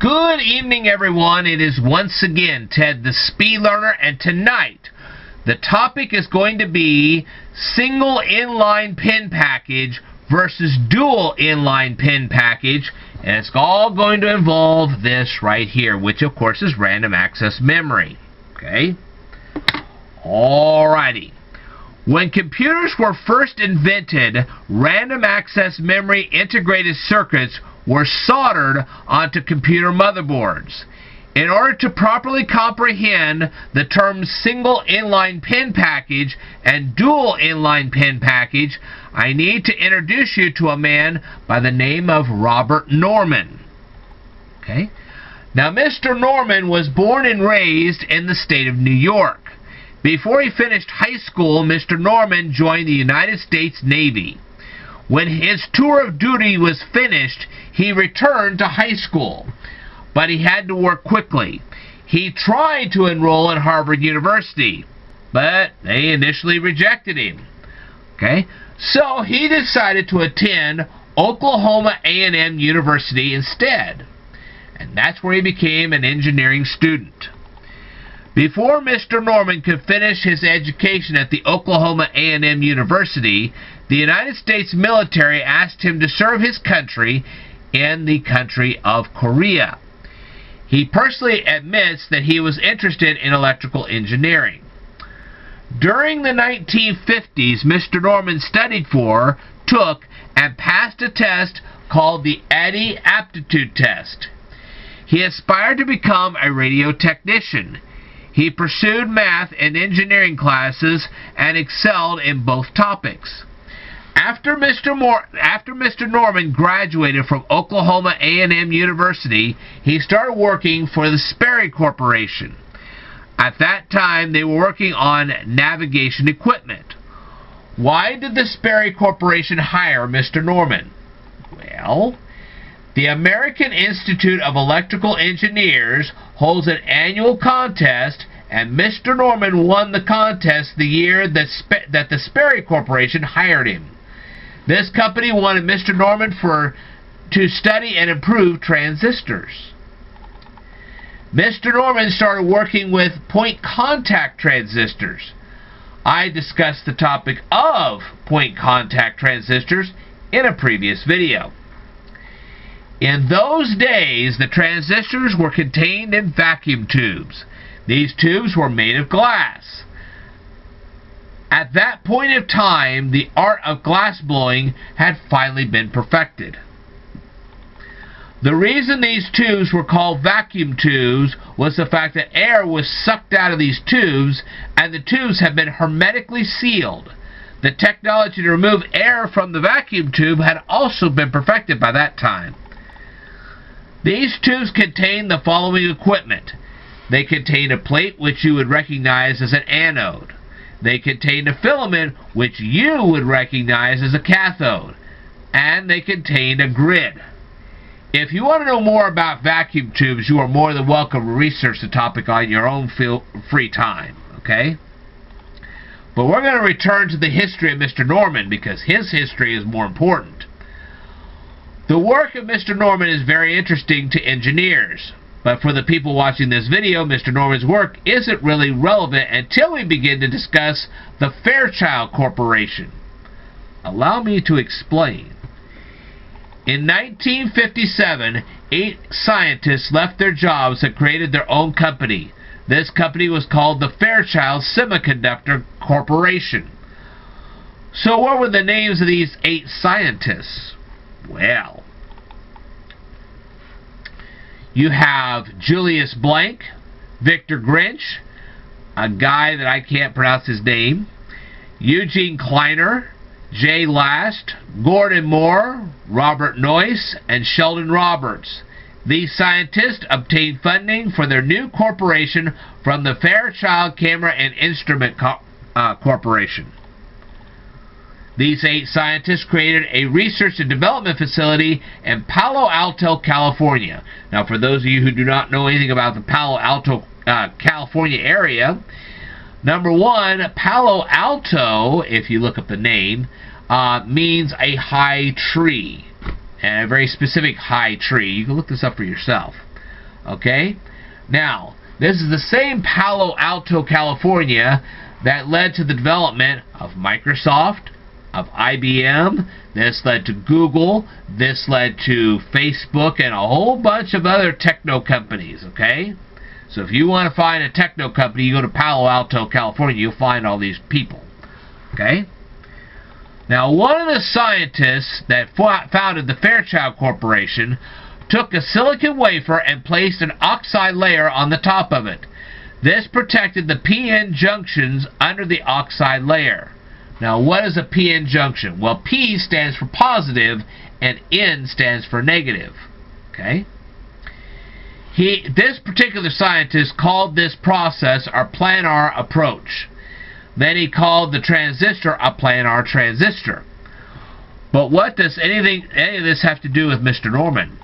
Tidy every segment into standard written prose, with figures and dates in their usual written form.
Good evening, everyone. It is once again Ted the Speed Learner, and tonight the topic is going to be single inline pin package versus dual inline pin package, and it's all going to involve this right here, which of course is random access memory. Okay? Alrighty. When computers were first invented, random access memory integrated circuits were soldered onto computer motherboards. In order to properly comprehend the terms single inline pin package and dual inline pin package, I need to introduce you to a man by the name of Robert Norman. Okay? Now, Mr. Norman was born and raised in the state of New York. Before he finished high school, Mr. Norman joined the United States Navy. When his tour of duty was finished, he returned to high school, but he had to work quickly. He tried to enroll at Harvard University, but they initially rejected him. Okay? So he decided to attend Oklahoma A&M University instead, and that's where he became an engineering student. Before Mr. Norman could finish his education at the Oklahoma A&M University, the United States military asked him to serve his country in the country of Korea. He personally admits that he was interested in electrical engineering. During the 1950s, Mr. Norman studied for, took, and passed a test called the ADDIE Aptitude Test. He aspired to become a radio technician. He pursued math and engineering classes and excelled in both topics. After Mr. Norman graduated from Oklahoma A&M University, he started working for the Sperry Corporation. At that time, they were working on navigation equipment. Why did the Sperry Corporation hire Mr. Norman? Well, the American Institute of Electrical Engineers holds an annual contest, and Mr. Norman won the contest the year that the Sperry Corporation hired him. This company wanted Mr. Norman to study and improve transistors. Mr. Norman started working with point contact transistors. I discussed the topic of point contact transistors in a previous video. In those days, the transistors were contained in vacuum tubes. These tubes were made of glass. At that point of time, the art of glass blowing had finally been perfected. The reason these tubes were called vacuum tubes was the fact that air was sucked out of these tubes, and the tubes had been hermetically sealed. The technology to remove air from the vacuum tube had also been perfected by that time. These tubes contain the following equipment. They contain a plate which you would recognize as an anode. They contain a filament which you would recognize as a cathode. And they contain a grid. If you want to know more about vacuum tubes, you are more than welcome to research the topic on your own free time. Okay? But we're going to return to the history of Mr. Norman because his history is more important. The work of Mr. Norman is very interesting to engineers, but for the people watching this video, Mr. Norman's work isn't really relevant until we begin to discuss the Fairchild Corporation. Allow me to explain. In 1957, 8 scientists left their jobs and created their own company. This company was called the Fairchild Semiconductor Corporation. So what were the names of these 8 scientists? Well, you have Julius Blank, Victor Grinch, a guy that I can't pronounce his name, Eugene Kleiner, Jay Last, Gordon Moore, Robert Noyce, and Sheldon Roberts. These scientists obtained funding for their new corporation from the Fairchild Camera and Instrument Corporation. These 8 scientists created a research and development facility in Palo Alto, California. Now, for those of you who do not know anything about the Palo Alto, California area, number one, Palo Alto, if you look up the name, means a high tree. And a very specific high tree. You can look this up for yourself. Okay? Now, this is the same Palo Alto, California that led to the development of Microsoft, of IBM. This led to Google. This led to Facebook and a whole bunch of other techno companies, okay? So if you want to find a techno company, you go to Palo Alto, California, you'll find all these people, okay? Now, one of the scientists that founded the Fairchild Corporation took a silicon wafer and placed an oxide layer on the top of it. This protected the p-n junctions under the oxide layer. Now, what is a p-n junction? Well, P stands for positive and N stands for negative. Okay? This particular scientist called this process our planar approach. Then he called the transistor a planar transistor. But what does any of this have to do with Mr. Norman?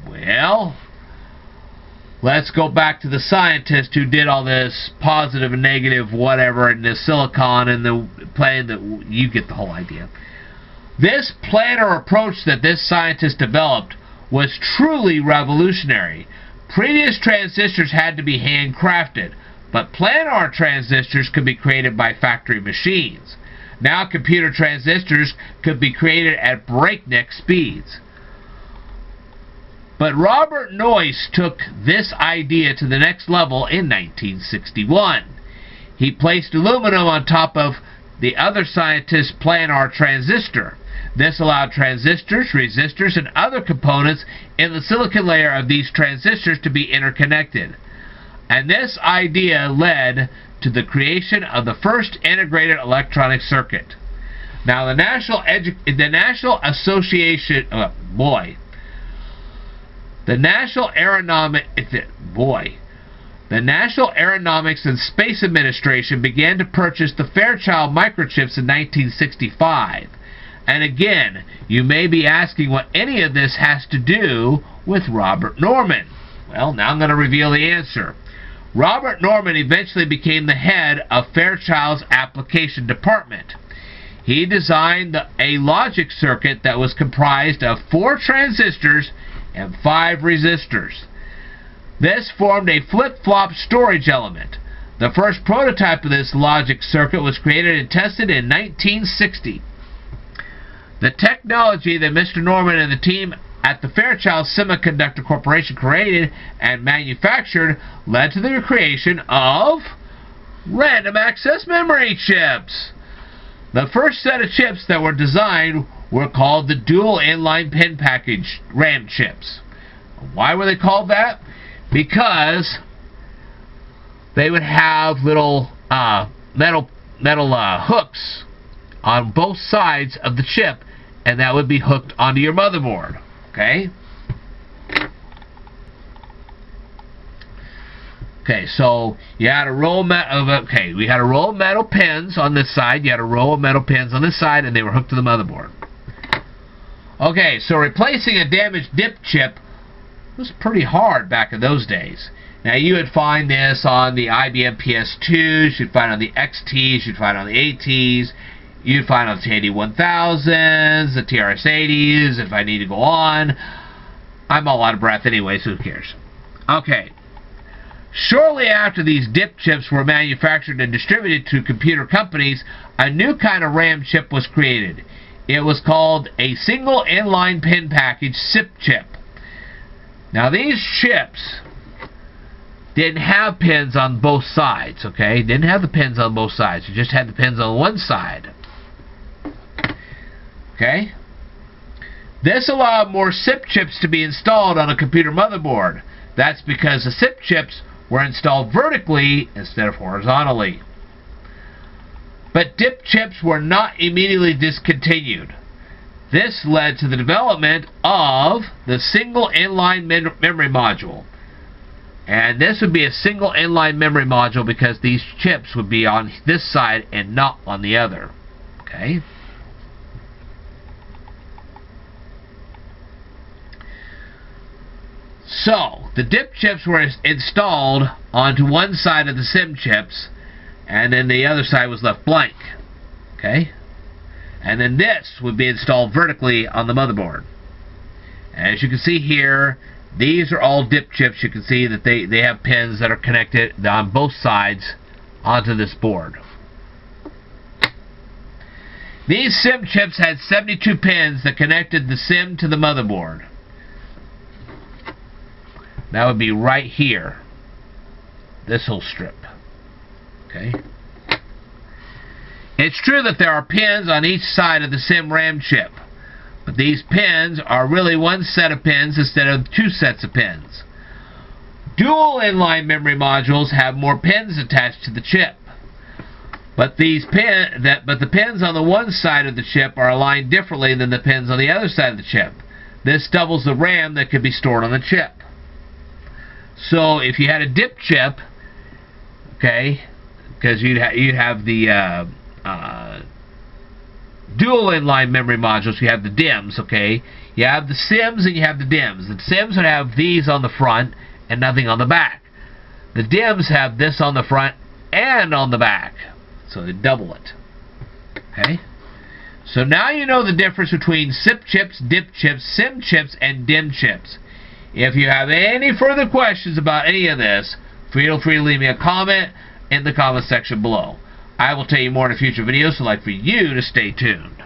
Well, let's go back to the scientist who did all this positive and negative whatever and the silicon and the plane. You get the whole idea. This planar approach that this scientist developed was truly revolutionary. Previous transistors had to be handcrafted, but planar transistors could be created by factory machines. Now computer transistors could be created at breakneck speeds. But Robert Noyce took this idea to the next level in 1961. He placed aluminum on top of the other scientist's planar transistor. This allowed transistors, resistors, and other components in the silicon layer of these transistors to be interconnected. And this idea led to the creation of the first integrated electronic circuit. Now, the National Aeronautics and Space Administration began to purchase the Fairchild microchips in 1965. And again, you may be asking what any of this has to do with Robert Norman. Well, now I'm going to reveal the answer. Robert Norman eventually became the head of Fairchild's application department. He designed a logic circuit that was comprised of 4 transistors and 5 resistors. This formed a flip-flop storage element. The first prototype of this logic circuit was created and tested in 1960. The technology that Mr. Norman and the team at the Fairchild Semiconductor Corporation created and manufactured led to the creation of random access memory chips. The first set of chips that were designed were called the Duel Inline Pin Package RAM chips. Why were they called that? Because they would have little metal hooks on both sides of the chip, and that would be hooked onto your motherboard. Okay? Okay, so you had a row of we had a row of metal pins on this side, you had a row of metal pins on this side, and they were hooked to the motherboard. Okay, so replacing a damaged DIP chip was pretty hard back in those days. Now, you would find this on the IBM PS2s, you'd find it on the XTs, you'd find it on the ATs, you'd find it on the TD-1000s, the TRS-80s, if I need to go on. I'm all out of breath anyway, so who cares? Okay. Shortly after these DIP chips were manufactured and distributed to computer companies, a new kind of RAM chip was created. It was called a single inline pin package SIP chip. Now, these chips didn't have pins on both sides, okay? Didn't have the pins on both sides. You just had the pins on one side. Okay? This allowed more SIP chips to be installed on a computer motherboard. That's because the SIP chips were installed vertically instead of horizontally. But DIP chips were not immediately discontinued. This led to the development of the single inline memory module. And this would be a single inline memory module because these chips would be on this side and not on the other. Okay? So, the DIP chips were installed onto one side of the SIM chips, and then the other side was left blank. Okay? And then this would be installed vertically on the motherboard. As you can see here, These are all dip chips. You can see that they have pins that are connected on both sides onto this board. These SIM chips had 72 pins that connected the SIM to the motherboard. That would be right here. This whole strip. Okay. It's true that there are pins on each side of the SIM RAM chip, but these pins are really one set of pins instead of two sets of pins. Dual inline memory modules have more pins attached to the chip, but the pins on the one side of the chip are aligned differently than the pins on the other side of the chip. This doubles the RAM that can be stored on the chip. So if you had a dip chip, okay, because you'd have the dual inline memory modules, you have the DIMMs, okay? You have the SIMs and you have the DIMMs. The SIMs would have these on the front and nothing on the back. The DIMMs have this on the front and on the back. So they double it. Okay? So now you know the difference between SIP chips, dip chips, SIM chips, and DIMM chips. If you have any further questions about any of this, feel free to leave me a comment in the comment section below. I will tell you more in a future video, so I'd like for you to stay tuned.